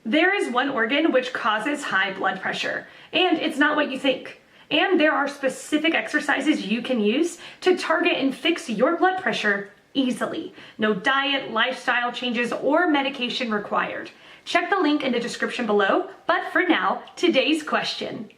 There is one organ which causes high blood pressure, and it's not what you think. And there are specific exercises you can use to target and fix your blood pressure easily. No diet, lifestyle changes, or medication required. Check the link in the description below, but for now, today's question.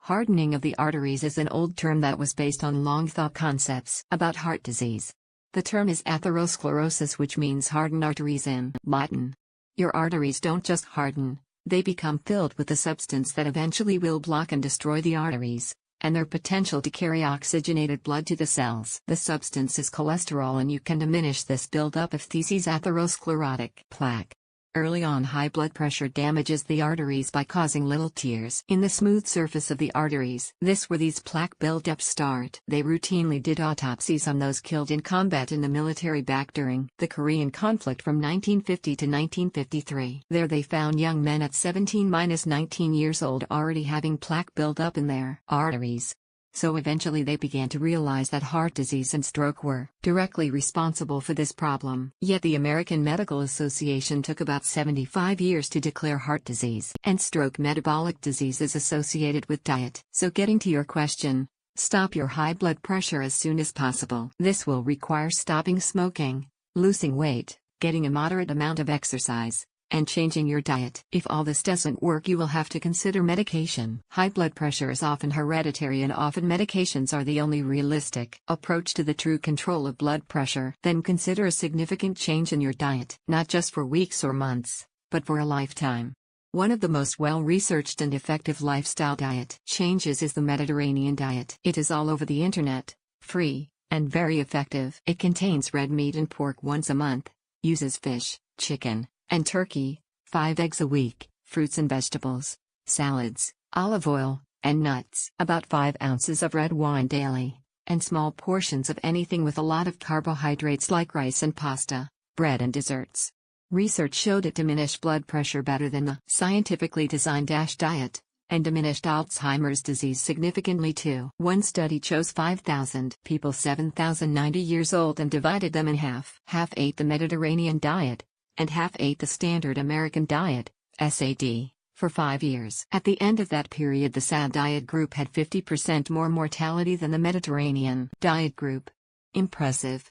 Hardening of the arteries is an old term that was based on long-thought concepts about heart disease. The term is atherosclerosis, which means hardened arteries in Latin. Your arteries don't just harden, they become filled with a substance that eventually will block and destroy the arteries, and their potential to carry oxygenated blood to the cells. The substance is cholesterol, and you can diminish this buildup of feces atherosclerotic plaque. Early on, high blood pressure damages the arteries by causing little tears in the smooth surface of the arteries. This where these plaque buildups start. They routinely did autopsies on those killed in combat in the military back during the Korean conflict from 1950 to 1953. There they found young men at 17-19 years old already having plaque buildup in their arteries. So eventually they began to realize that heart disease and stroke were directly responsible for this problem. Yet the American Medical Association took about 75 years to declare heart disease and stroke metabolic diseases associated with diet. So getting to your question, stop your high blood pressure as soon as possible. This will require stopping smoking, losing weight, getting a moderate amount of exercise, and changing your diet. If all this doesn't work, you will have to consider medication. High blood pressure is often hereditary, and often medications are the only realistic approach to the true control of blood pressure. Then consider a significant change in your diet, not just for weeks or months, but for a lifetime. One of the most well-researched and effective lifestyle diet changes is the Mediterranean diet. It is all over the internet, free, and very effective. It contains red meat and pork once a month, uses fish, chicken, and turkey, 5 eggs a week, fruits and vegetables, salads, olive oil, and nuts. About 5 ounces of red wine daily, and small portions of anything with a lot of carbohydrates like rice and pasta, bread and desserts. Research showed it diminished blood pressure better than the scientifically designed DASH diet, and diminished Alzheimer's disease significantly too. One study chose 5,000 people 7,090 years old and divided them in half. Half ate the Mediterranean diet, and half ate the standard American diet, SAD, for 5 years. At the end of that period, the SAD diet group had 50% more mortality than the Mediterranean diet group. Impressive.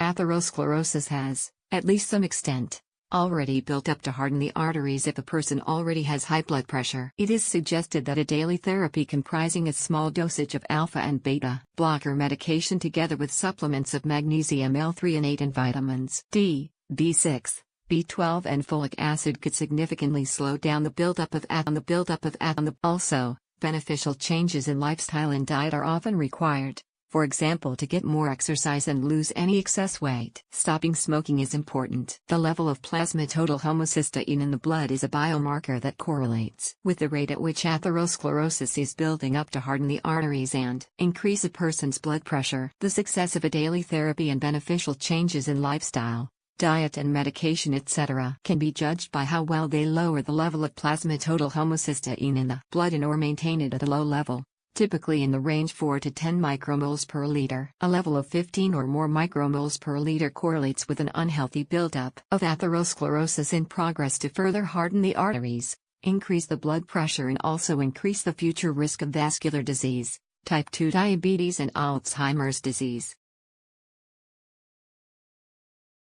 Atherosclerosis has, at least some extent, already built up to harden the arteries if a person already has high blood pressure. It is suggested that a daily therapy comprising a small dosage of alpha and beta blocker medication together with supplements of magnesium L3 and 8 and vitamins D, B6, B12 and folic acid could significantly slow down the buildup of atherosclerosis. Also, beneficial changes in lifestyle and diet are often required. For example, to get more exercise and lose any excess weight. Stopping smoking is important. The level of plasma total homocysteine in the blood is a biomarker that correlates with the rate at which atherosclerosis is building up to harden the arteries and increase a person's blood pressure. The success of a daily therapy and beneficial changes in lifestyle, diet and medication etc. can be judged by how well they lower the level of plasma total homocysteine in the blood and/or maintain it at a low level, typically in the range 4 to 10 micromoles per liter. A level of 15 or more micromoles per liter correlates with an unhealthy buildup of atherosclerosis in progress to further harden the arteries, increase the blood pressure and also increase the future risk of vascular disease, type 2 diabetes and Alzheimer's disease.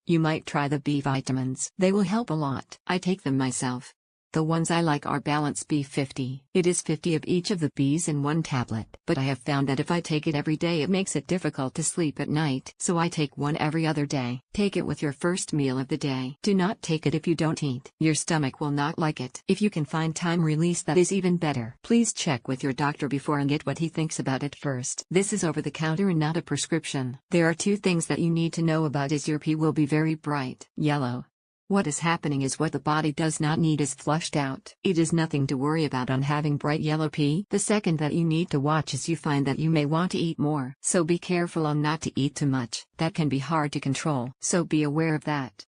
You might try the B vitamins. They will help a lot. I take them myself. The ones I like are Balance B50. It is 50 of each of the Bs in one tablet. But I have found that if I take it every day, it makes it difficult to sleep at night. So I take one every other day. Take it with your first meal of the day. Do not take it if you don't eat. Your stomach will not like it. If you can find time release, that is even better. Please check with your doctor before and get what he thinks about it first. This is over the counter and not a prescription. There are 2 things that you need to know about is your pee will be very bright yellow. What is happening is what the body does not need is flushed out. It is nothing to worry about on having bright yellow pee. The second that you need to watch is you find that you may want to eat more. So be careful on not to eat too much. That can be hard to control. So be aware of that.